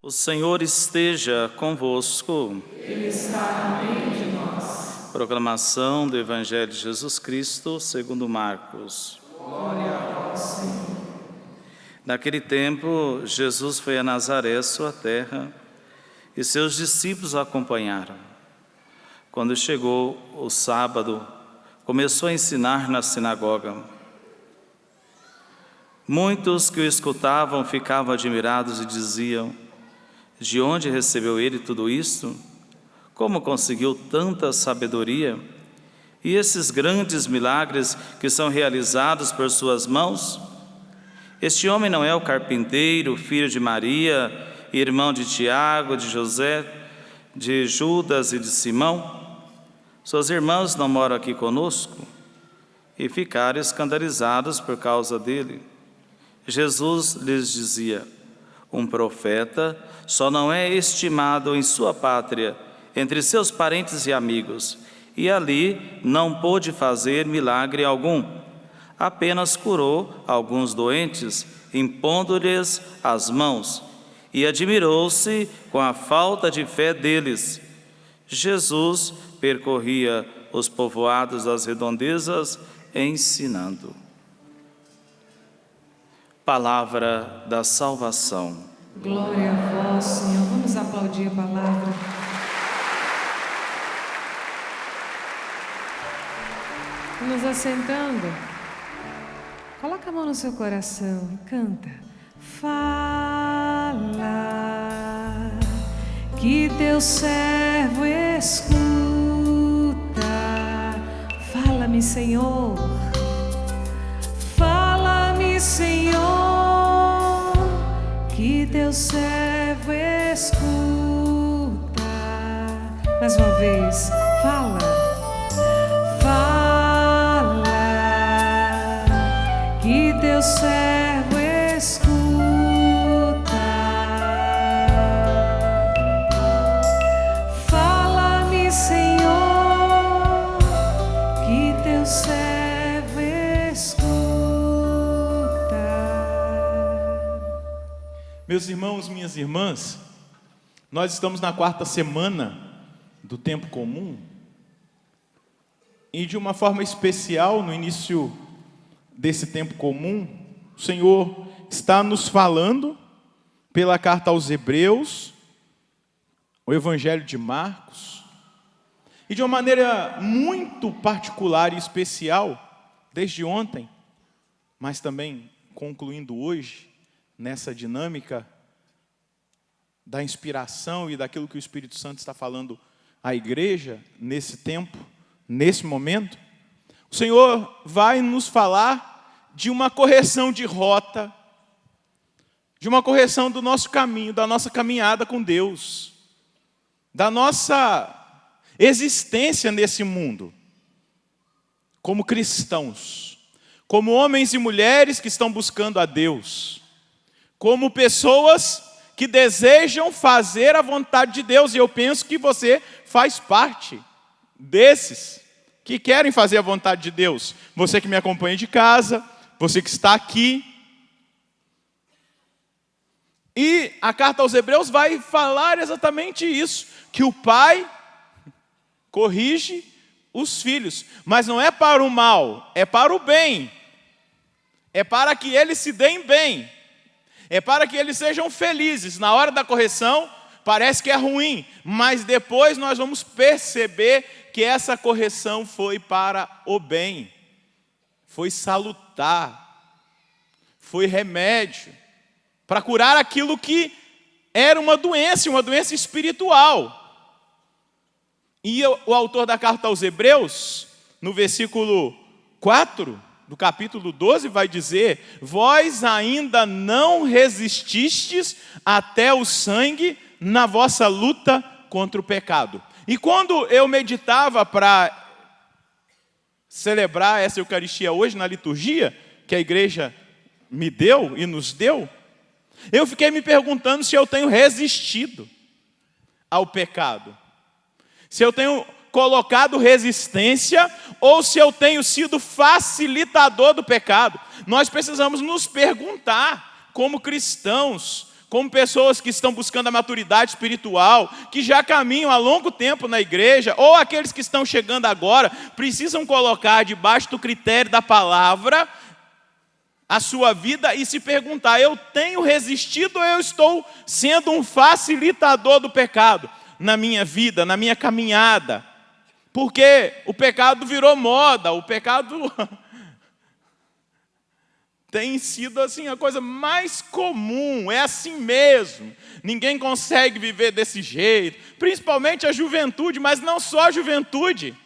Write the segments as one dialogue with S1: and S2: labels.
S1: O Senhor esteja convosco.
S2: Ele está no meio de nós.
S1: Proclamação do Evangelho de Jesus Cristo, segundo Marcos.
S2: Glória a vós, Senhor.
S1: Naquele tempo, Jesus foi a Nazaré, sua terra, e seus discípulos o acompanharam. Quando chegou o sábado, começou a ensinar na sinagoga. Muitos que o escutavam ficavam admirados e diziam: de onde recebeu ele tudo isto? Como conseguiu tanta sabedoria? E esses grandes milagres que são realizados por suas mãos? Este homem não é o carpinteiro, filho de Maria, irmão de Tiago, de José, de Judas e de Simão? Seus irmãos não moram aqui conosco? E ficaram escandalizados por causa dele. Jesus lhes dizia: um profeta só não é estimado em sua pátria, entre seus parentes e amigos, e ali não pôde fazer milagre algum. Apenas curou alguns doentes, impondo-lhes as mãos, e admirou-se com a falta de fé deles. Jesus percorria os povoados das redondezas, ensinando. Palavra da salvação.
S2: Glória a vós, Senhor. Vamos aplaudir a palavra. Nos assentando. Coloca a mão no seu coração e canta. Fala, que teu servo escuta. Fala-me, Senhor. Fala-me, Senhor, que teu servo escuta. Mais uma vez, fala. Fala, que teu servo escuta. Fala-me, Senhor, que teu servo escuta.
S3: Meus irmãos, minhas irmãs, nós estamos na 4ª semana do tempo comum e de uma forma especial, no início desse tempo comum, o Senhor está nos falando pela carta aos Hebreus, o Evangelho de Marcos, e de uma maneira muito particular e especial, desde ontem, mas também concluindo hoje, nessa dinâmica da inspiração e daquilo que o Espírito Santo está falando à igreja nesse tempo, nesse momento, o Senhor vai nos falar de uma correção de rota, de uma correção do nosso caminho, da nossa caminhada com Deus, da nossa existência nesse mundo, como cristãos, como homens e mulheres que estão buscando a Deus, como pessoas que desejam fazer a vontade de Deus, e eu penso que você faz parte desses que querem fazer a vontade de Deus. Você que me acompanha de casa, você que está aqui. E a carta aos Hebreus vai falar exatamente isso, que o pai corrige os filhos, mas não é para o mal, é para o bem, é para que eles se deem bem. É para que eles sejam felizes. Na hora da correção, parece que é ruim, mas depois nós vamos perceber que essa correção foi para o bem, foi salutar, foi remédio, para curar aquilo que era uma doença espiritual. E o autor da carta aos Hebreus, no versículo 4, do capítulo 12, vai dizer: vós ainda não resististes até o sangue na vossa luta contra o pecado. E quando eu meditava para celebrar essa Eucaristia hoje na liturgia, que a igreja me deu e nos deu, eu fiquei me perguntando se eu tenho resistido ao pecado, se eu tenho colocado resistência ou se eu tenho sido facilitador do pecado. Nós precisamos nos perguntar, como cristãos, como pessoas que estão buscando a maturidade espiritual, que já caminham há longo tempo na igreja, ou aqueles que estão chegando agora, precisam colocar debaixo do critério da palavra a sua vida e se perguntar: eu tenho resistido ou eu estou sendo um facilitador do pecado na minha vida, na minha caminhada? Porque o pecado virou moda, o pecado tem sido assim a coisa mais comum, é assim mesmo. Ninguém consegue viver desse jeito, principalmente a juventude, mas não só a juventude.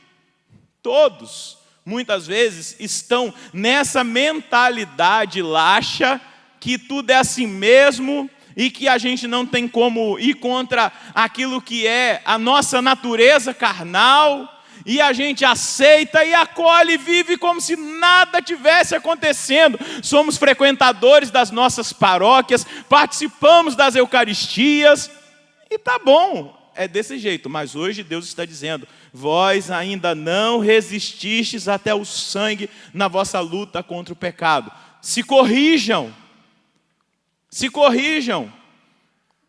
S3: Todos, muitas vezes, estão nessa mentalidade laxa, que tudo é assim mesmo, e que a gente não tem como ir contra aquilo que é a nossa natureza carnal, e a gente aceita e acolhe e vive como se nada tivesse acontecendo. Somos frequentadores das nossas paróquias, participamos das eucaristias, e tá bom, é desse jeito. Mas hoje Deus está dizendo: vós ainda não resististes até o sangue na vossa luta contra o pecado. Se corrijam. Se corrijam.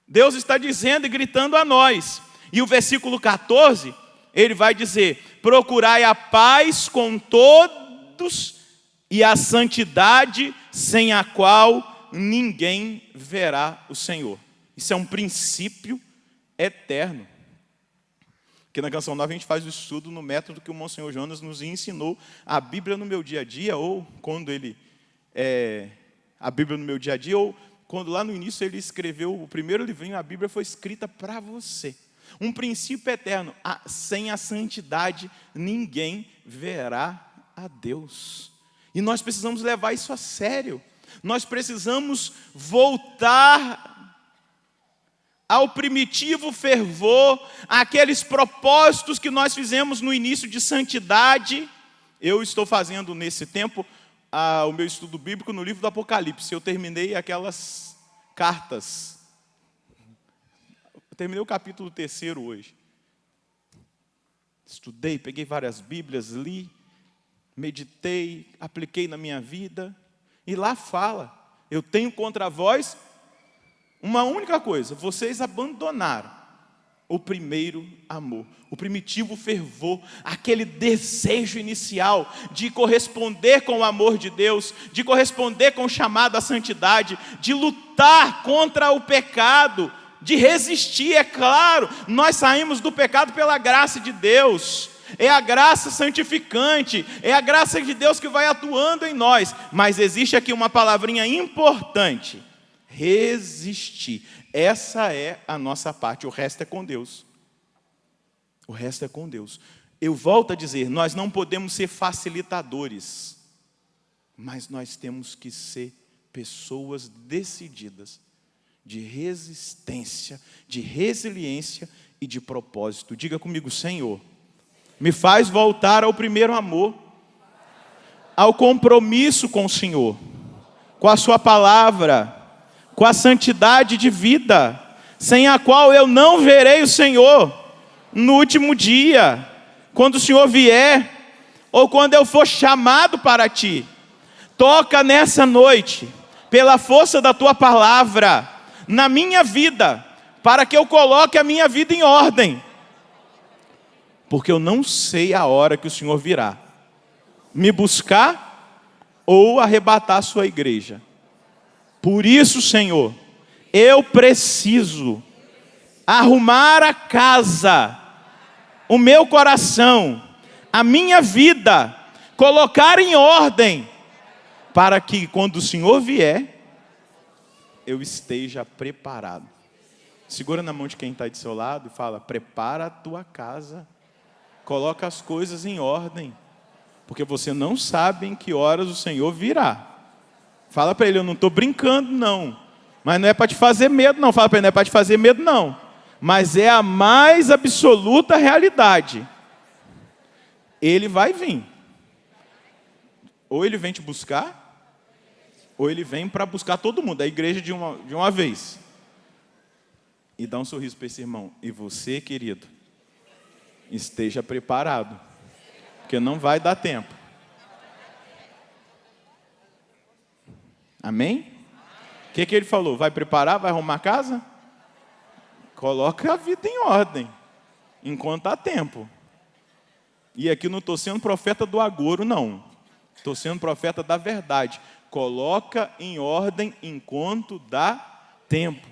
S3: Deus está dizendo e gritando a nós. E o versículo 14, ele vai dizer: procurai a paz com todos e a santidade, sem a qual ninguém verá o Senhor. Isso é um princípio eterno. Porque na Canção Nova a gente faz o estudo no método que o Monsenhor Jonas nos ensinou. A Bíblia no meu dia a dia, ou quando ele... a Bíblia no meu dia a dia, ou quando lá no início ele escreveu o primeiro livrinho, a Bíblia foi escrita para você. Um princípio eterno: sem a santidade ninguém verá a Deus. E nós precisamos levar isso a sério. Nós precisamos voltar ao primitivo fervor, àqueles propósitos que nós fizemos no início de santidade. Eu estou fazendo nesse tempo o meu estudo bíblico no livro do Apocalipse. Eu terminei aquelas cartas. Eu terminei o capítulo 3 hoje. Estudei, peguei várias Bíblias, li, meditei, apliquei na minha vida. E lá fala: eu tenho contra vós uma única coisa: vocês abandonaram o primeiro amor, o primitivo fervor, aquele desejo inicial de corresponder com o amor de Deus, de corresponder com o chamado à santidade, de lutar contra o pecado, de resistir. É claro, nós saímos do pecado pela graça de Deus, é a graça santificante, é a graça de Deus que vai atuando em nós. Mas existe aqui uma palavrinha importante: resistir. Essa é a nossa parte, o resto é com Deus. O resto é com Deus. Eu volto a dizer, nós não podemos ser facilitadores, mas nós temos que ser pessoas decididas, de resistência, de resiliência e de propósito. Diga comigo: Senhor, me faz voltar ao primeiro amor, ao compromisso com o Senhor, com a sua palavra, com a santidade de vida, sem a qual eu não verei o Senhor no último dia, quando o Senhor vier, ou quando eu for chamado para Ti. Toca nessa noite, pela força da Tua palavra, na minha vida, para que eu coloque a minha vida em ordem, porque eu não sei a hora que o Senhor virá me buscar ou arrebatar a sua igreja. Por isso, Senhor, eu preciso arrumar a casa, o meu coração, a minha vida, colocar em ordem, para que quando o Senhor vier, eu esteja preparado. Segura na mão de quem está do seu lado e fala: prepara a tua casa, coloca as coisas em ordem, porque você não sabe em que horas o Senhor virá. Fala para ele: eu não estou brincando não, mas não é para te fazer medo não. Fala para ele: não é para te fazer medo não, mas é a mais absoluta realidade. Ele vai vir. Ou ele vem te buscar, ou ele vem para buscar todo mundo, a igreja de uma vez. E dá um sorriso para esse irmão: e você, querido, esteja preparado, porque não vai dar tempo. Amém? O que ele falou? Vai preparar? Vai arrumar a casa? Coloca a vida em ordem, enquanto há tempo. E aqui não estou sendo profeta do agouro, não. Estou sendo profeta da verdade. Coloca em ordem enquanto dá tempo.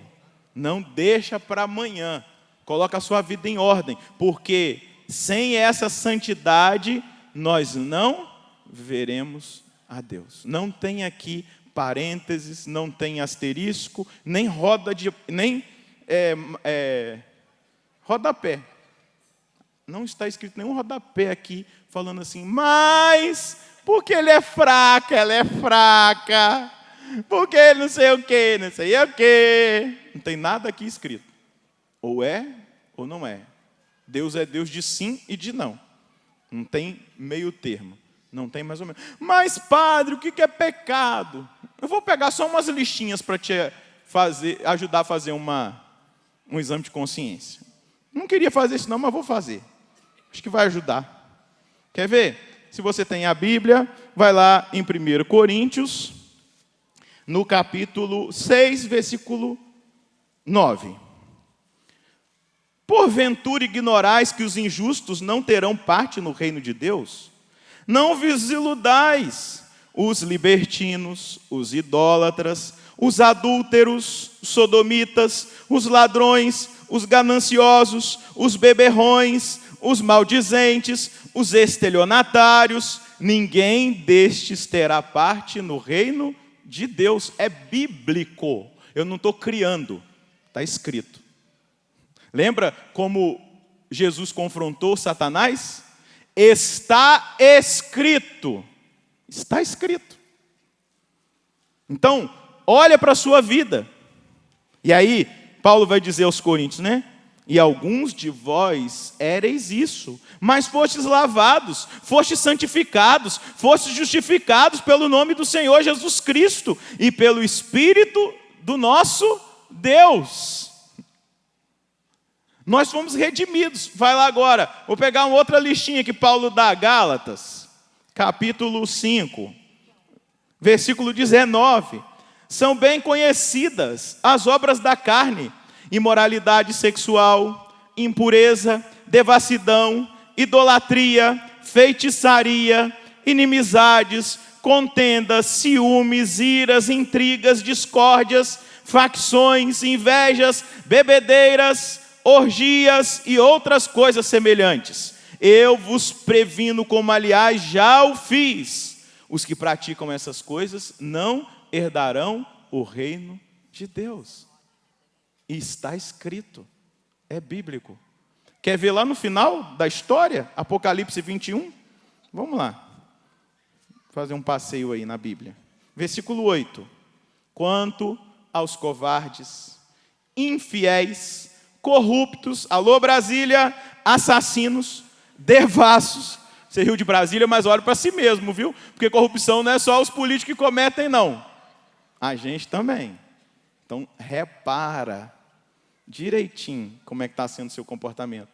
S3: Não deixa para amanhã. Coloca a sua vida em ordem. Porque sem essa santidade, nós não veremos a Deus. Não tem aqui parênteses, não tem asterisco, nem rodapé. Não está escrito nenhum rodapé aqui, falando assim, mas, porque ele é fraco, ela é fraca, porque ele não sei o quê, não sei o quê. Não tem nada aqui escrito. Ou é, ou não é. Deus é Deus de sim e de não. Não tem meio termo. Não tem mais ou menos. Mas, padre, o que é pecado? Eu vou pegar só umas listinhas para te ajudar a fazer um exame de consciência. Não queria fazer isso não, mas vou fazer. Acho que vai ajudar. Quer ver? Se você tem a Bíblia, vai lá em 1 Coríntios, no capítulo 6, versículo 9. Porventura ignorais que os injustos não terão parte no reino de Deus? Não vos iludais, os libertinos, os idólatras, os adúlteros, os sodomitas, os ladrões, os gananciosos, os beberrões, os maldizentes, os estelionatários, ninguém destes terá parte no reino de Deus. É bíblico, eu não estou criando, está escrito. Lembra como Jesus confrontou Satanás? Está escrito. Está escrito. Então, olha para a sua vida. E aí, Paulo vai dizer aos Coríntios, né? E alguns de vós éreis isso, mas fostes lavados, fostes santificados, fostes justificados pelo nome do Senhor Jesus Cristo e pelo Espírito do nosso Deus. Nós fomos redimidos. Vai lá agora, vou pegar uma outra listinha que Paulo dá, Gálatas, capítulo 5, versículo 19. São bem conhecidas as obras da carne: imoralidade sexual, impureza, devassidão, idolatria, feitiçaria, inimizades, contendas, ciúmes, iras, intrigas, discórdias, facções, invejas, bebedeiras, orgias e outras coisas semelhantes. Eu vos previno, como aliás já o fiz. Os que praticam essas coisas não herdarão o reino de Deus. E está escrito, é bíblico. Quer ver lá no final da história, Apocalipse 21? Vamos lá, fazer um passeio aí na Bíblia. Versículo 8. Quanto aos covardes, infiéis, corruptos, alô Brasília, assassinos, devassos. Você riu de Brasília, mas olha para si mesmo, viu? Porque corrupção não é só os políticos que cometem, não. A gente também. Então, repara direitinho como é que está sendo o seu comportamento.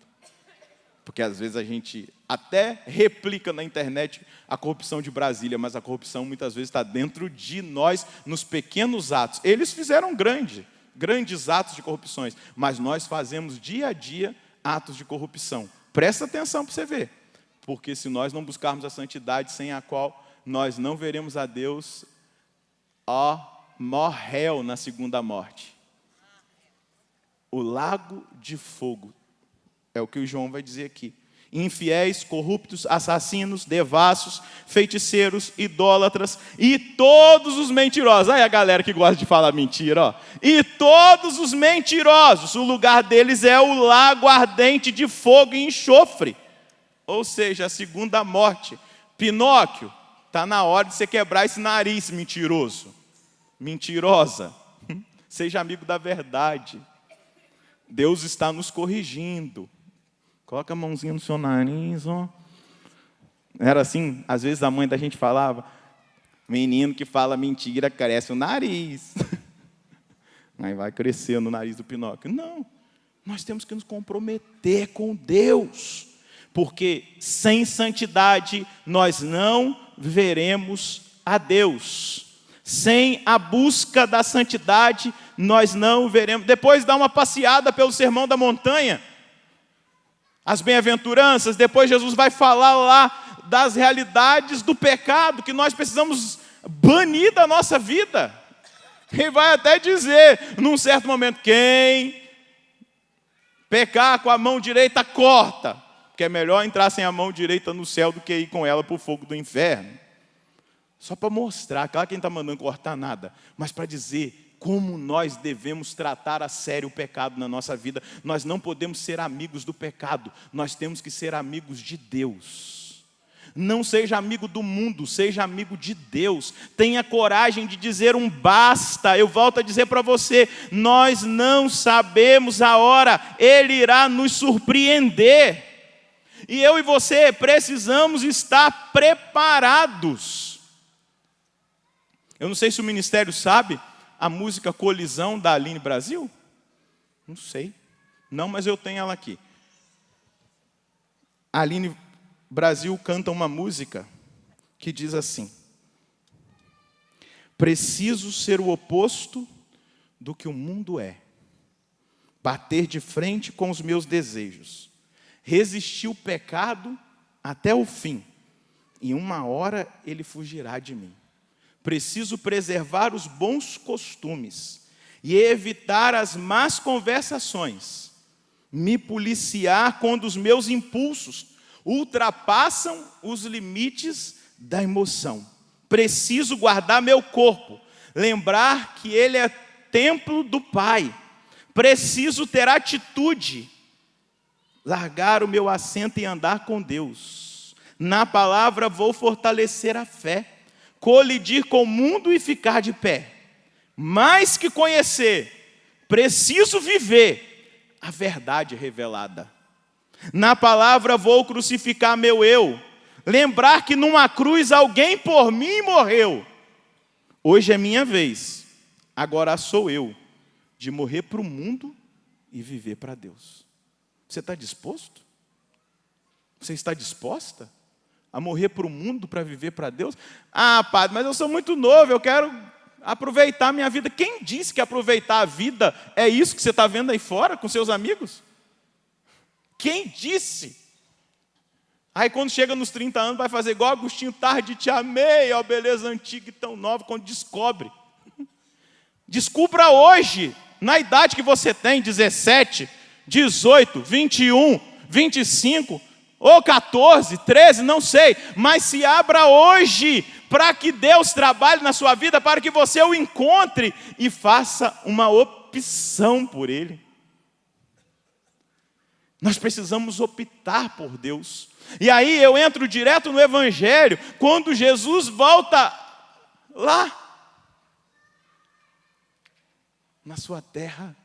S3: Porque às vezes a gente até replica na internet a corrupção de Brasília, mas a corrupção muitas vezes está dentro de nós, nos pequenos atos. Eles fizeram grandes atos de corrupções, mas nós fazemos dia a dia atos de corrupção. Presta atenção para você ver, porque se nós não buscarmos a santidade sem a qual nós não veremos a Deus, morreu na segunda morte. O lago de fogo, é o que o João vai dizer aqui. Infiéis, corruptos, assassinos, devassos, feiticeiros, idólatras e todos os mentirosos. Aí a galera que gosta de falar mentira, ó. E todos os mentirosos, o lugar deles é o lago ardente de fogo e enxofre. Ou seja, a segunda morte. Pinóquio, está na hora de você quebrar esse nariz, mentiroso. Mentirosa. Seja amigo da verdade. Deus está nos corrigindo. Coloca a mãozinha no seu nariz, ó. Era assim, às vezes a mãe da gente falava, menino que fala mentira cresce o nariz. Aí vai crescendo o nariz do Pinóquio. Não, nós temos que nos comprometer com Deus, porque sem santidade nós não veremos a Deus. Sem a busca da santidade, nós não veremos. Depois dá uma passeada pelo Sermão da Montanha, as bem-aventuranças. Depois Jesus vai falar lá das realidades do pecado, que nós precisamos banir da nossa vida. Ele vai até dizer, num certo momento, quem pecar com a mão direita, corta. Porque é melhor entrar sem a mão direita no céu do que ir com ela para o fogo do inferno. Só para mostrar, claro que não está mandando cortar nada, mas para dizer como nós devemos tratar a sério o pecado na nossa vida. Nós não podemos ser amigos do pecado, nós temos que ser amigos de Deus. Não seja amigo do mundo, seja amigo de Deus. Tenha coragem de dizer um basta. Eu volto a dizer para você, nós não sabemos a hora, Ele irá nos surpreender. E eu e você precisamos estar preparados. Eu não sei se o ministério sabe a música Colisão da Aline Brasil. Não sei. Não, mas eu tenho ela aqui. A Aline Brasil canta uma música que diz assim: preciso ser o oposto do que o mundo é, bater de frente com os meus desejos, resistir o pecado até o fim, e uma hora ele fugirá de mim. Preciso preservar os bons costumes e evitar as más conversações, me policiar quando os meus impulsos ultrapassam os limites da emoção. Preciso guardar meu corpo, lembrar que ele é templo do Pai. Preciso ter atitude, largar o meu assento e andar com Deus. Na palavra vou fortalecer a fé, colidir com o mundo e ficar de pé. Mais que conhecer, preciso viver a verdade revelada. Na palavra vou crucificar meu eu, lembrar que numa cruz alguém por mim morreu. Hoje é minha vez, agora sou eu, de morrer para o mundo e viver para Deus. Você está disposto? Você está disposta a morrer para o mundo para viver para Deus? Ah, padre, mas eu sou muito novo, eu quero aproveitar a minha vida. Quem disse que aproveitar a vida é isso que você está vendo aí fora com seus amigos? Quem disse? Aí quando chega nos 30 anos vai fazer igual Agostinho, tarde te amei, ó beleza antiga e tão nova, quando descobre. Descubra hoje, na idade que você tem, 17, 18, 21, 25, ou 14, 13, não sei, mas se abra hoje para que Deus trabalhe na sua vida, para que você o encontre e faça uma opção por Ele. Nós precisamos optar por Deus. E aí eu entro direto no Evangelho, quando Jesus volta lá, na sua terra,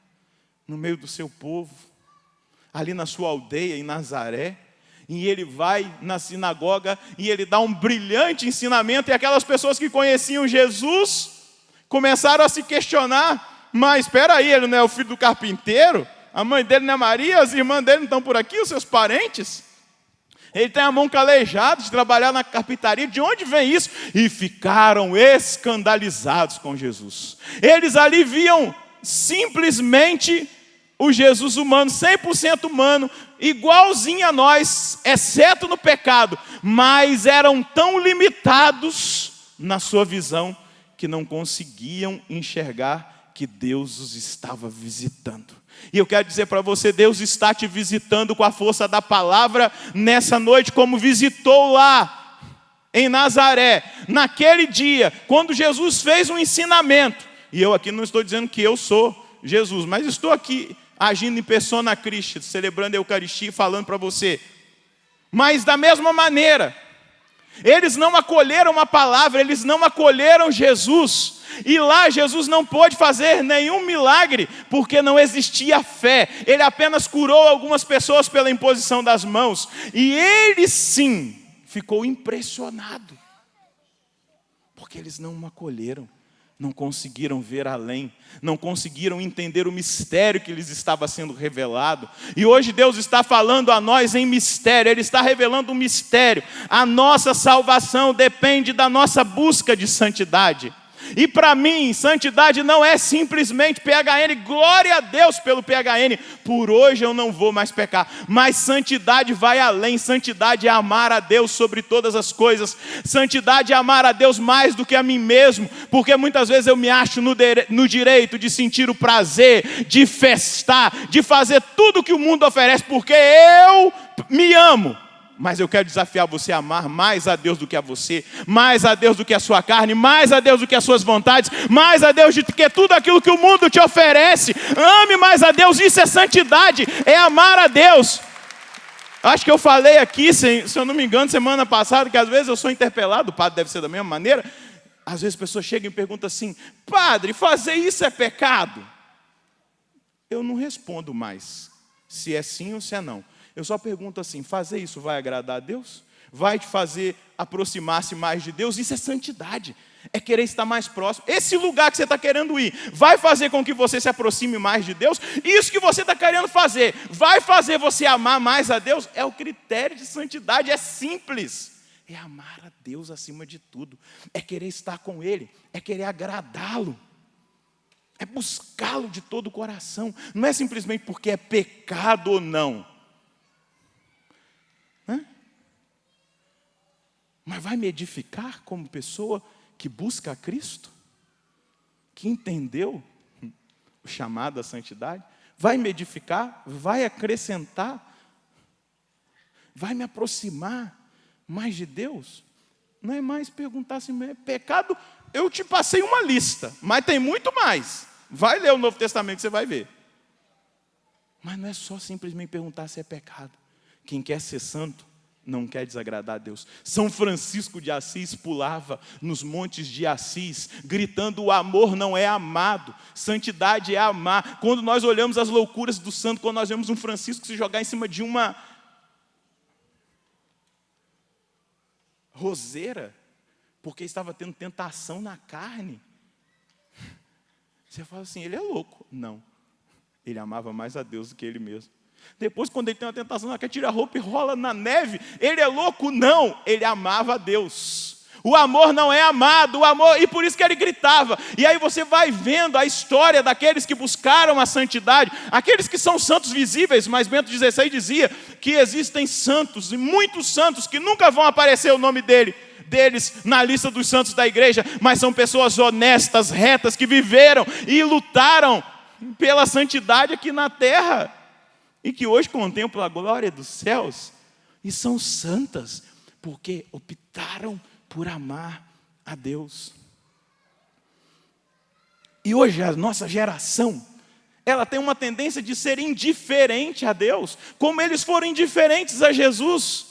S3: no meio do seu povo, ali na sua aldeia em Nazaré, e ele vai na sinagoga e ele dá um brilhante ensinamento, e aquelas pessoas que conheciam Jesus começaram a se questionar, mas espera aí, ele não é o filho do carpinteiro? A mãe dele não é Maria, as irmãs dele não estão por aqui, os seus parentes? Ele tem a mão calejada de trabalhar na carpintaria, de onde vem isso? E ficaram escandalizados com Jesus. Eles ali viam simplesmente o Jesus humano, 100% humano, igualzinho a nós, exceto no pecado, mas eram tão limitados na sua visão que não conseguiam enxergar que Deus os estava visitando. E eu quero dizer para você, Deus está te visitando com a força da palavra nessa noite, como visitou lá em Nazaré, naquele dia, quando Jesus fez um ensinamento. E eu aqui não estou dizendo que eu sou Jesus, mas estou aqui agindo em persona Christi, celebrando a Eucaristia e falando para você. Mas da mesma maneira, eles não acolheram a palavra, eles não acolheram Jesus. E lá Jesus não pôde fazer nenhum milagre, porque não existia fé. Ele apenas curou algumas pessoas pela imposição das mãos. E ele sim ficou impressionado, porque eles não o acolheram, não conseguiram ver além, não conseguiram entender o mistério que lhes estava sendo revelado. E hoje Deus está falando a nós em mistério, Ele está revelando um mistério. A nossa salvação depende da nossa busca de santidade. E para mim, santidade não é simplesmente PHN, glória a Deus pelo PHN, por hoje eu não vou mais pecar. Mas santidade vai além, santidade é amar a Deus sobre todas as coisas. Santidade é amar a Deus mais do que a mim mesmo, porque muitas vezes eu me acho no direito de sentir o prazer, de festar, de fazer tudo que o mundo oferece, porque eu me amo. Mas eu quero desafiar você a amar mais a Deus do que a você, mais a Deus do que a sua carne, mais a Deus do que as suas vontades, mais a Deus do que tudo aquilo que o mundo te oferece. Ame mais a Deus, isso é santidade, é amar a Deus. Acho que eu falei aqui, se eu não me engano, semana passada, que às vezes eu sou interpelado, o padre deve ser da mesma maneira. Às vezes as pessoas chegam e perguntam assim: padre, fazer isso é pecado? Eu não respondo mais se é sim ou se é não. Eu só pergunto assim: fazer isso vai agradar a Deus? Vai te fazer aproximar-se mais de Deus? Isso é santidade, é querer estar mais próximo. Esse lugar que você está querendo ir, vai fazer com que você se aproxime mais de Deus? Isso que você está querendo fazer, vai fazer você amar mais a Deus? É o critério de santidade, é simples. É amar a Deus acima de tudo, é querer estar com Ele, é querer agradá-lo. É buscá-lo de todo o coração. Não é simplesmente porque é pecado ou não. Mas vai me edificar como pessoa que busca a Cristo? Que entendeu o chamado à santidade? Vai me edificar? Vai acrescentar? Vai me aproximar mais de Deus? Não é mais perguntar assim: é pecado? Eu te passei uma lista, mas tem muito mais. Vai ler o Novo Testamento que você vai ver. Mas não é só simplesmente perguntar se é pecado. Quem quer ser santo não quer desagradar a Deus. São Francisco de Assis pulava nos montes de Assis, gritando: o amor não é amado, santidade é amar. Quando nós olhamos as loucuras do santo, quando nós vemos um Francisco se jogar em cima de uma roseira, porque estava tendo tentação na carne, você fala assim: ele é louco. Não, ele amava mais a Deus do que ele mesmo. Depois, quando ele tem uma tentação, ele tira a roupa e rola na neve. Ele é louco? Não, ele amava a Deus. O amor não é amado, o amor, e por isso que ele gritava. E aí você vai vendo a história daqueles que buscaram a santidade, aqueles que são santos visíveis, mas Bento XVI dizia que existem santos, e muitos santos, que nunca vão aparecer o nome deles na lista dos santos da igreja, mas são pessoas honestas, retas, que viveram e lutaram pela santidade aqui na terra, e que hoje contemplam a glória dos céus, e são santas, porque optaram por amar a Deus. E hoje a nossa geração, ela tem uma tendência de ser indiferente a Deus, como eles foram indiferentes a Jesus.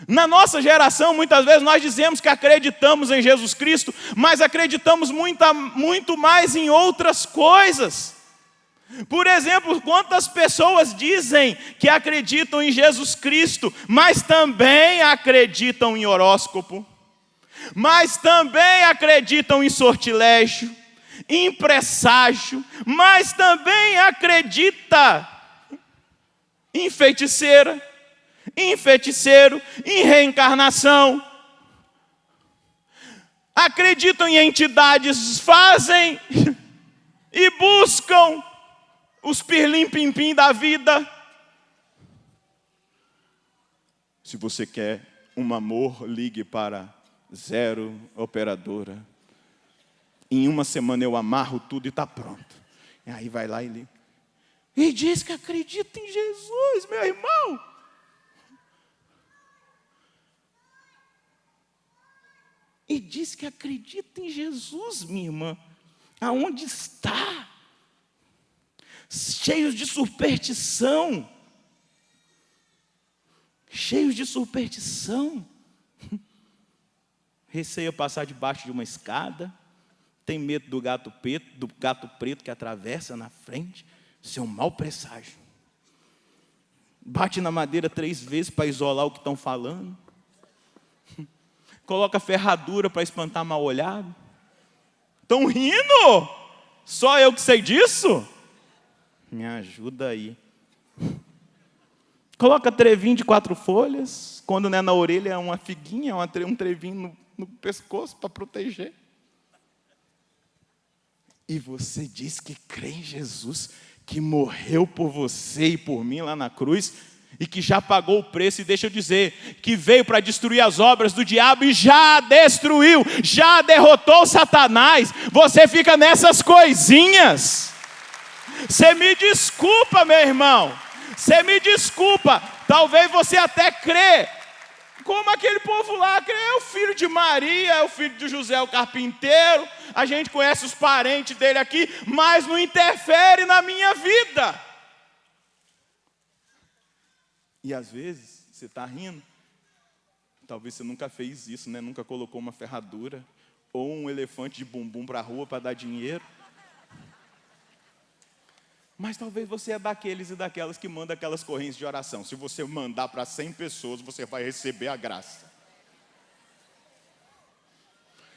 S3: Na nossa geração, muitas vezes nós dizemos que acreditamos em Jesus Cristo, mas acreditamos muito mais em outras coisas. Por exemplo, quantas pessoas dizem que acreditam em Jesus Cristo, mas também acreditam em horóscopo, mas também acreditam em sortilégio, em presságio, mas também acredita em feiticeira, em feiticeiro, em reencarnação. Acreditam em entidades, fazem e buscam os pirlim-pim-pim da vida. Se você quer um amor, ligue para 0 operadora. Em uma semana eu amarro tudo e está pronto. E aí vai lá e liga. E diz que acredita em Jesus, meu irmão. E diz que acredita em Jesus, minha irmã. Aonde está? Cheios de superstição. Cheios de superstição. Receia passar debaixo de uma escada. Tem medo do gato preto que atravessa na frente. Isso é um mau presságio. Bate na madeira 3 vezes para isolar o que estão falando. Coloca ferradura para espantar mal olhado. Estão rindo? Só eu que sei disso? Me ajuda aí. Coloca trevinho de 4 folhas. Quando não é na orelha, é uma figuinha, um trevinho no pescoço para proteger. e você diz que crê em Jesus, que morreu por você e por mim lá na cruz, e que já pagou o preço, e deixa eu dizer, que veio para destruir as obras do diabo e já destruiu, já derrotou Satanás. Você fica nessas coisinhas. Você me desculpa, meu irmão, você me desculpa. Talvez você até crê, como aquele povo lá, crê, é o filho de Maria, é o filho de José o carpinteiro, a gente conhece os parentes dele aqui, mas não interfere na minha vida. E às vezes, você está rindo, talvez você nunca fez isso, né? Nunca colocou uma ferradura, ou um elefante de bumbum para a rua para dar dinheiro. Mas talvez você é daqueles e daquelas que manda aquelas correntes de oração. Se você mandar para 100 pessoas, você vai receber a graça.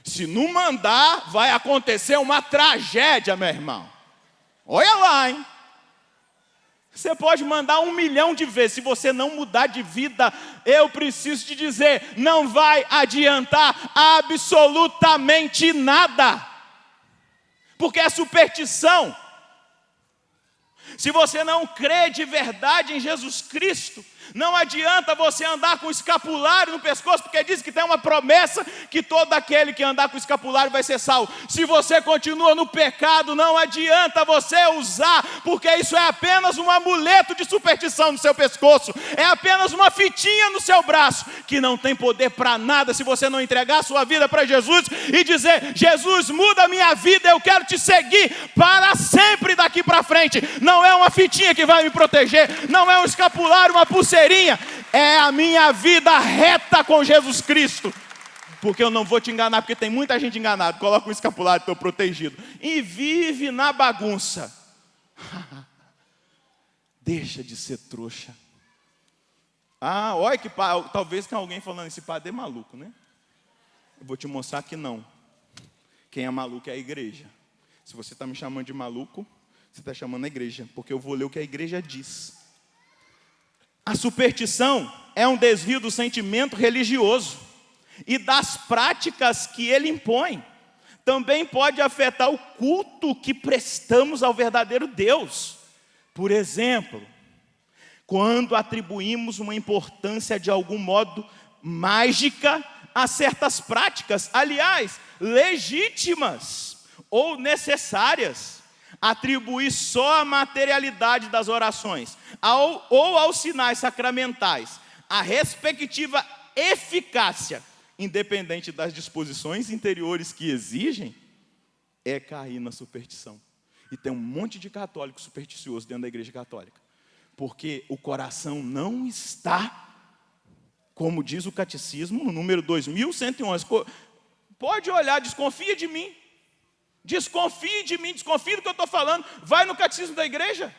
S3: Se não mandar, vai acontecer uma tragédia, meu irmão. Olha lá, hein? Você pode mandar 1 milhão de vezes. Se você não mudar de vida, eu preciso te dizer, não vai adiantar absolutamente nada. Porque é superstição. Se você não crê de verdade em Jesus Cristo, não adianta você andar com o escapulário no pescoço, porque diz que tem uma promessa que todo aquele que andar com o escapulário vai ser salvo. Se você continua no pecado, não adianta você usar, porque isso é apenas um amuleto de superstição no seu pescoço, é apenas uma fitinha no seu braço, que não tem poder para nada se você não entregar a sua vida para Jesus e dizer, Jesus, muda a minha vida, eu quero te seguir para sempre daqui para frente. Não é uma fitinha que vai me proteger, não é um escapulário, uma pulseirinha, é a minha vida reta com Jesus Cristo. Porque eu não vou te enganar, porque tem muita gente enganada. Coloca um escapulário, estou protegido. E vive na bagunça. Deixa de ser trouxa. Olha que talvez tenha alguém falando, esse padre é maluco, né? Eu vou te mostrar que não. Quem é maluco é a igreja. Se você está me chamando de maluco, você está chamando a igreja, porque eu vou ler o que a igreja diz. A superstição é um desvio do sentimento religioso e das práticas que ele impõe. Também pode afetar o culto que prestamos ao verdadeiro Deus. Por exemplo, quando atribuímos uma importância de algum modo mágica a certas práticas, aliás, legítimas ou necessárias. Atribuir só a materialidade das orações ou aos sinais sacramentais a respectiva eficácia, independente das disposições interiores que exigem, é cair na superstição. E tem um monte de católico supersticioso dentro da igreja católica, porque o coração não está, como diz o catecismo, no número 2111, pode olhar, desconfia de mim. Desconfie de mim, desconfie do que eu estou falando. Vai no catecismo da igreja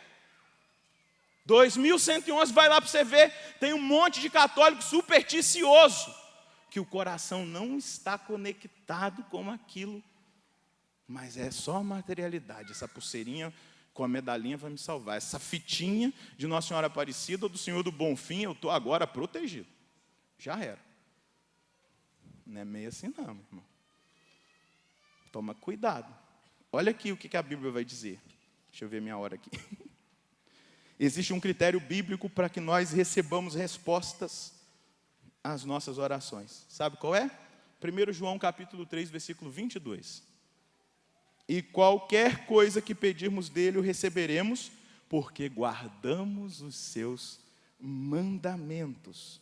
S3: 2111, vai lá para você ver. Tem um monte de católico supersticioso, que o coração não está conectado com aquilo, mas é só materialidade. Essa pulseirinha com a medalhinha vai me salvar. Essa fitinha de Nossa Senhora Aparecida ou do Senhor do Bonfim, eu estou agora protegido. Já era. Não é meio assim não, meu irmão. Toma cuidado. Olha aqui o que a Bíblia vai dizer. Deixa eu ver minha hora aqui. Existe um critério bíblico para que nós recebamos respostas às nossas orações. Sabe qual é? 1 João capítulo 3, versículo 22. E qualquer coisa que pedirmos dele o receberemos, porque guardamos os seus mandamentos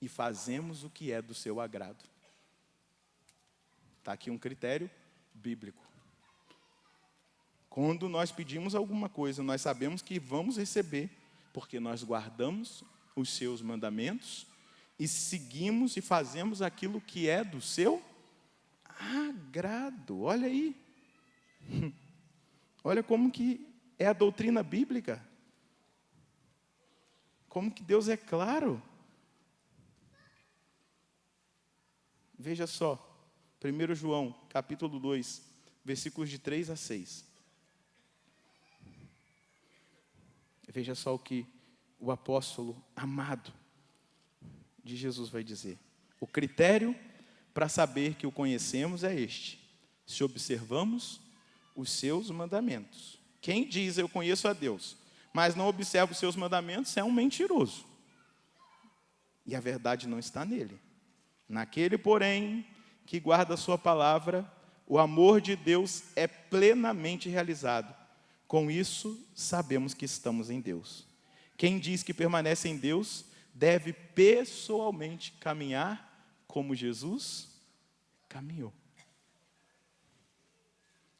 S3: e fazemos o que é do seu agrado. Está aqui um critério bíblico. Quando nós pedimos alguma coisa, nós sabemos que vamos receber, porque nós guardamos os seus mandamentos e seguimos e fazemos aquilo que é do seu agrado. Olha aí. Olha como que é a doutrina bíblica. Como que Deus é claro. Veja só, 1 João, capítulo 2, versículos de 3 a 6. Veja só o que o apóstolo amado de Jesus vai dizer. O critério para saber que o conhecemos é este: se observamos os seus mandamentos. Quem diz eu conheço a Deus, mas não observa os seus mandamentos, é um mentiroso. E a verdade não está nele. Naquele, porém, que guarda a sua palavra, o amor de Deus é plenamente realizado. Com isso, sabemos que estamos em Deus. Quem diz que permanece em Deus, deve pessoalmente caminhar como Jesus caminhou.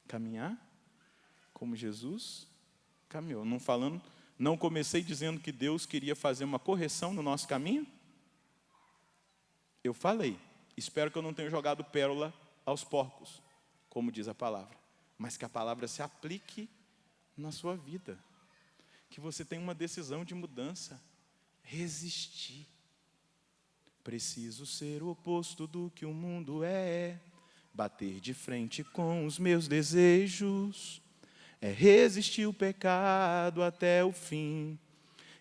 S3: Caminhar como Jesus caminhou. Não comecei dizendo que Deus queria fazer uma correção no nosso caminho? Eu falei. Espero que eu não tenha jogado pérola aos porcos, como diz a palavra. Mas que a palavra se aplique na sua vida. Que você tenha uma decisão de mudança. Resistir. Preciso ser o oposto do que o mundo é. Bater de frente com os meus desejos. É resistir o pecado até o fim.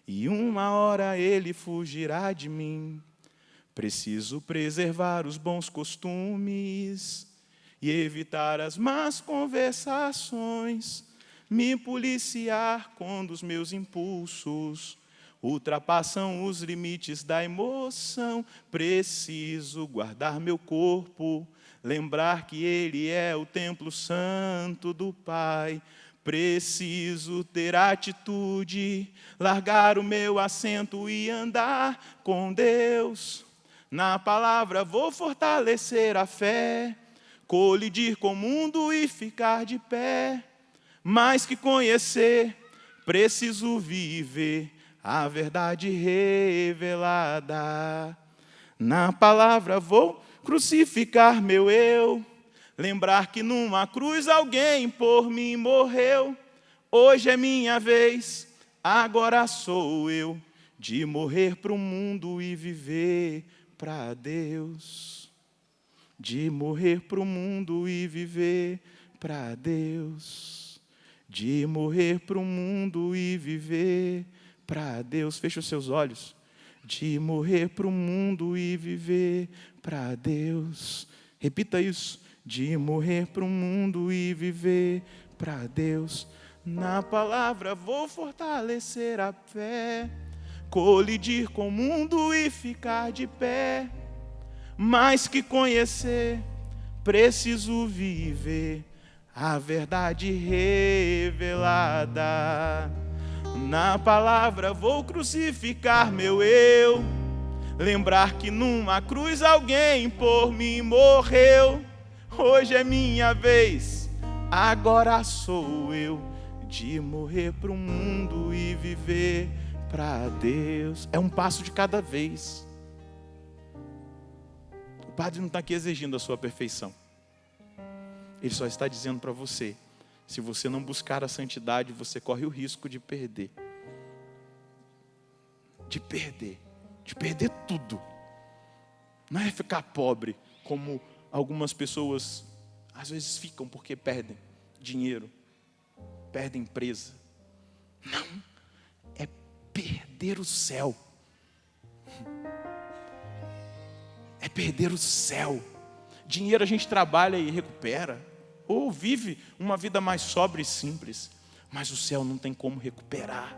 S3: E uma hora ele fugirá de mim. Preciso preservar os bons costumes e evitar as más conversações, me policiar quando os meus impulsos ultrapassam os limites da emoção. Preciso guardar meu corpo, lembrar que ele é o templo santo do Pai. Preciso ter atitude, largar o meu assento e andar com Deus. Na palavra vou fortalecer a fé, colidir com o mundo e ficar de pé. Mais que conhecer, preciso viver a verdade revelada. Na palavra vou crucificar meu eu, lembrar que numa cruz alguém por mim morreu. Hoje é minha vez, agora sou eu, de morrer para o mundo e viver para Deus. De morrer para o mundo e viver para Deus. De morrer para o mundo e viver para Deus. Feche os seus olhos. De morrer para o mundo e viver para Deus. Repita isso. De morrer para o mundo e viver para Deus. Na palavra vou fortalecer a fé, colidir com o mundo e ficar de pé. Mais que conhecer, preciso viver a verdade revelada. Na palavra vou crucificar meu eu, lembrar que numa cruz alguém por mim morreu. Hoje é minha vez, agora sou eu, de morrer para o mundo e viver para Deus. É um passo de cada vez. O Padre não está aqui exigindo a sua perfeição. Ele só está dizendo para você, se você não buscar a santidade, você corre o risco de perder. De perder tudo. Não é ficar pobre, como algumas pessoas às vezes ficam porque perdem dinheiro, perdem empresa. Não, é perder o céu. É perder o céu. Dinheiro a gente trabalha e recupera, ou vive uma vida mais sóbria e simples, mas o céu não tem como recuperar.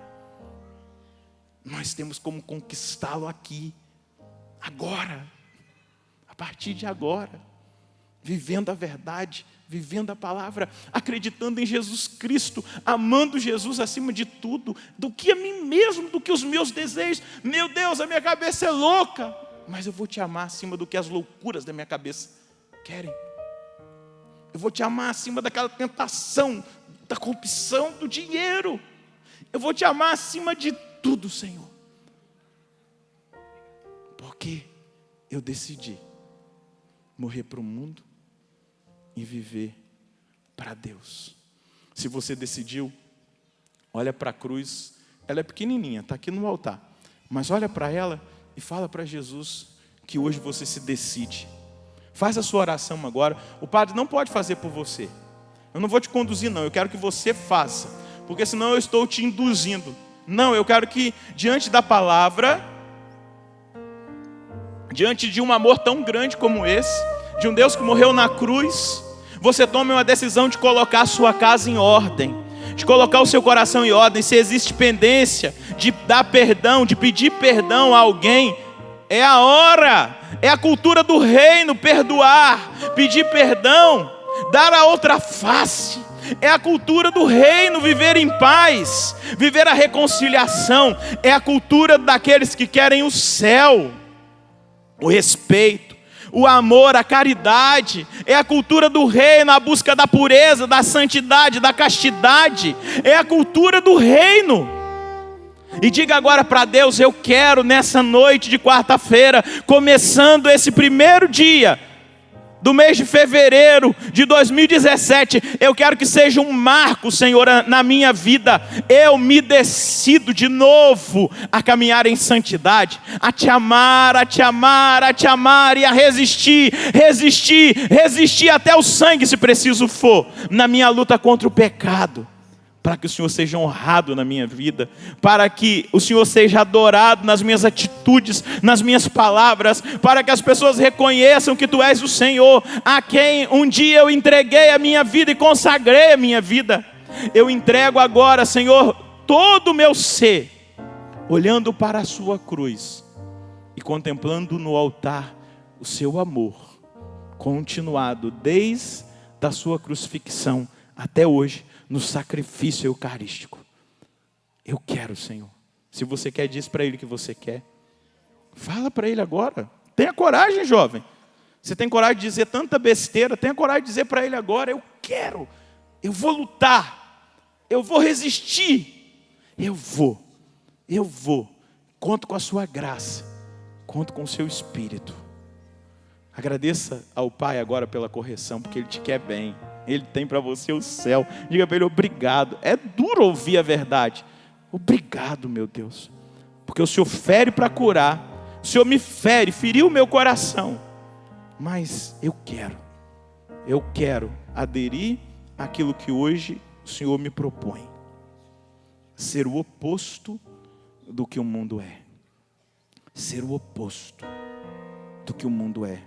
S3: Nós temos como conquistá-lo aqui, agora, a partir de agora, vivendo a verdade, vivendo a palavra, acreditando em Jesus Cristo, amando Jesus acima de tudo, do que a mim mesmo, do que os meus desejos. Meu Deus, a minha cabeça é louca, mas eu vou te amar acima do que as loucuras da minha cabeça querem. Eu vou te amar acima daquela tentação, da corrupção, do dinheiro. Eu vou te amar acima de tudo, Senhor. Porque eu decidi morrer para o mundo e viver para Deus. Se você decidiu, olha para a cruz. Ela é pequenininha, está aqui no altar. Mas olha para ela e fala para Jesus que hoje você se decide. Faz a sua oração agora. O Padre não pode fazer por você. Eu não vou te conduzir, não. Eu quero que você faça, porque senão eu estou te induzindo. Não, eu quero que diante da palavra, diante de um amor tão grande como esse, de um Deus que morreu na cruz, você tome uma decisão de colocar a sua casa em ordem, de colocar o seu coração em ordem. Se existe pendência de dar perdão, de pedir perdão a alguém, é a hora, é a cultura do reino, perdoar, pedir perdão, dar a outra face. É a cultura do reino, viver em paz, viver a reconciliação. É a cultura daqueles que querem o céu, o respeito, o amor, a caridade. É a cultura do reino, a busca da pureza, da santidade, da castidade. É a cultura do reino. E diga agora para Deus: eu quero nessa noite de quarta-feira, começando esse primeiro dia do mês de fevereiro de 2017, eu quero que seja um marco, Senhor, na minha vida. Eu me decido de novo a caminhar em santidade, a te amar, a te amar, a te amar e a resistir até o sangue, se preciso for, na minha luta contra o pecado. Para que o Senhor seja honrado na minha vida, para que o Senhor seja adorado nas minhas atitudes, nas minhas palavras, para que as pessoas reconheçam que Tu és o Senhor, a quem um dia eu entreguei a minha vida e consagrei a minha vida. Eu entrego agora, Senhor, todo o meu ser, olhando para a Sua cruz e contemplando no altar o Seu amor, continuado desde a Sua crucifixão até hoje, no sacrifício eucarístico. Eu quero, Senhor. Se você quer, diz para Ele que você quer. Fala para Ele agora. Tenha coragem, jovem. Você tem coragem de dizer tanta besteira, tenha coragem de dizer para Ele agora: eu quero, eu vou lutar, eu vou resistir, eu vou. Conto com a Sua graça, conto com o Seu Espírito. Agradeça ao Pai agora pela correção, porque Ele te quer bem. Ele tem para você o céu. Diga para Ele: obrigado. É duro ouvir a verdade. Obrigado, meu Deus, porque o Senhor fere para curar. O Senhor me feriu o meu coração. Mas eu quero aderir àquilo que hoje o Senhor me propõe. Ser o oposto do que o mundo é. Ser o oposto do que o mundo é.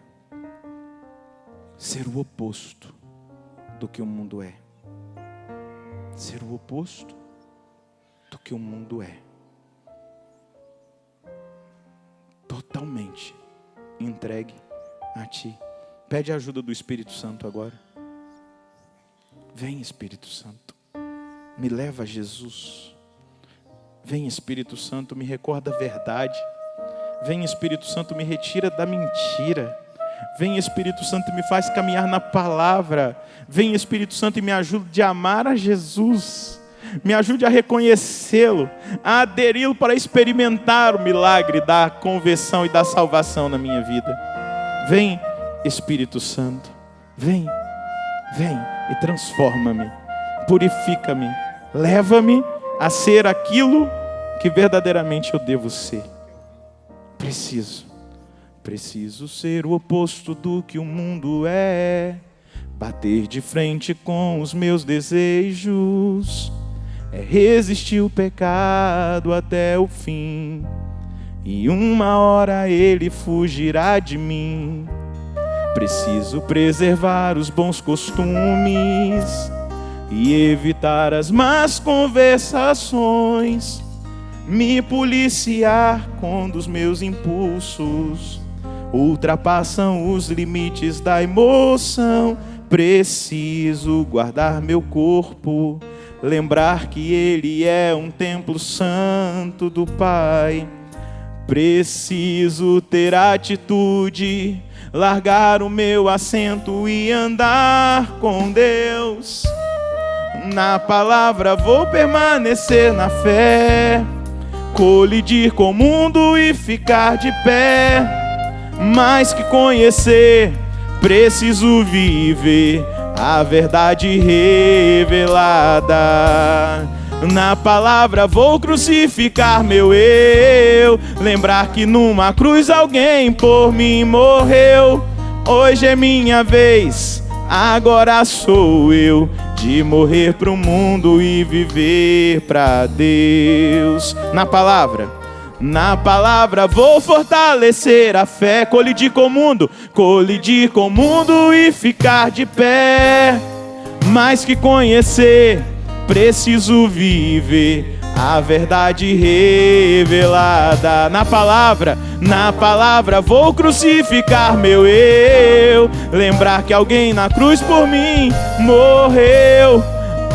S3: Ser o oposto do que o mundo é. Ser o oposto do que o mundo é. Totalmente entregue a Ti. Pede a ajuda do Espírito Santo agora. Vem, Espírito Santo, me leva a Jesus. Vem, Espírito Santo, me recorda a verdade. Vem, Espírito Santo, me retira da mentira. Vem, Espírito Santo, e me faz caminhar na palavra. Vem, Espírito Santo, e me ajude a amar a Jesus. Me ajude a reconhecê-lo, a aderi-lo para experimentar o milagre da conversão e da salvação na minha vida. Vem, Espírito Santo, vem e transforma-me, purifica-me, leva-me a ser aquilo que verdadeiramente eu devo ser. Preciso ser o oposto do que o mundo é, bater de frente com os meus desejos, é resistir o pecado até o fim, e uma hora ele fugirá de mim. Preciso preservar os bons costumes e evitar as más conversações, me policiar quando os meus impulsos ultrapassam os limites da emoção. Preciso guardar meu corpo, lembrar que ele é um templo santo do Pai. Preciso ter atitude, largar o meu assento e andar com Deus. Na palavra vou permanecer na fé, colidir com o mundo e ficar de pé. Mais que conhecer, preciso viver a verdade revelada. Na palavra vou crucificar meu eu, lembrar que numa cruz alguém por mim morreu. Hoje é minha vez, agora sou eu, de morrer pro mundo e viver pra Deus. Na palavra Na palavra vou fortalecer a fé, colidir com o mundo e ficar de pé. Mais que conhecer, preciso viver a verdade revelada. Na palavra vou crucificar meu eu, lembrar que alguém na cruz por mim morreu.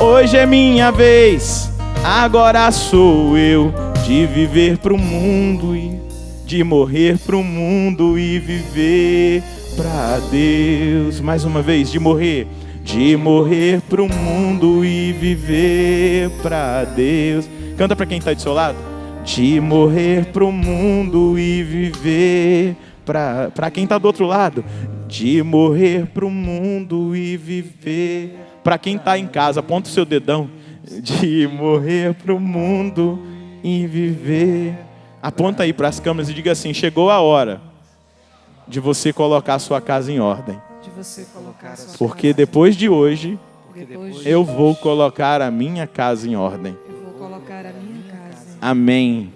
S3: Hoje é minha vez, agora sou eu, de viver pro mundo e de morrer pro mundo e viver pra Deus. Mais uma vez, de morrer pro mundo e viver pra Deus. Canta pra quem tá do seu lado. De morrer pro mundo e viver pra quem tá do outro lado. De morrer pro mundo e viver. Pra quem tá em casa, aponta o seu dedão. De morrer pro mundo e viver. Aponta aí pras câmeras e diga assim: chegou a hora de você colocar a sua casa em ordem. Porque depois de hoje, eu vou colocar a minha casa em ordem. Amém.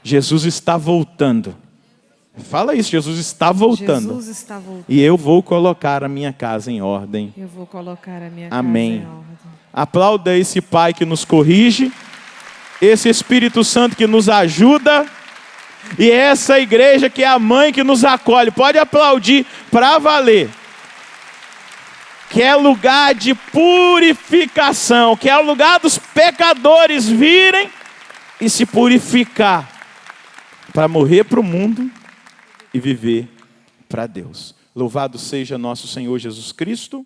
S3: Jesus está voltando. Fala isso, Jesus está voltando. E eu vou colocar a minha casa em ordem. Amém. Aplauda esse Pai que nos corrige, esse Espírito Santo que nos ajuda, e essa igreja que é a mãe que nos acolhe. Pode aplaudir para valer. Que é lugar de purificação, que é o lugar dos pecadores virem e se purificar para morrer para o mundo e viver para Deus. Louvado seja nosso Senhor Jesus Cristo.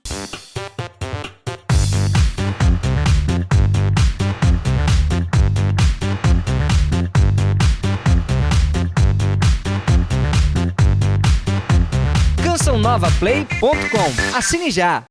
S4: CançãoNovaPlay.com. Assine já!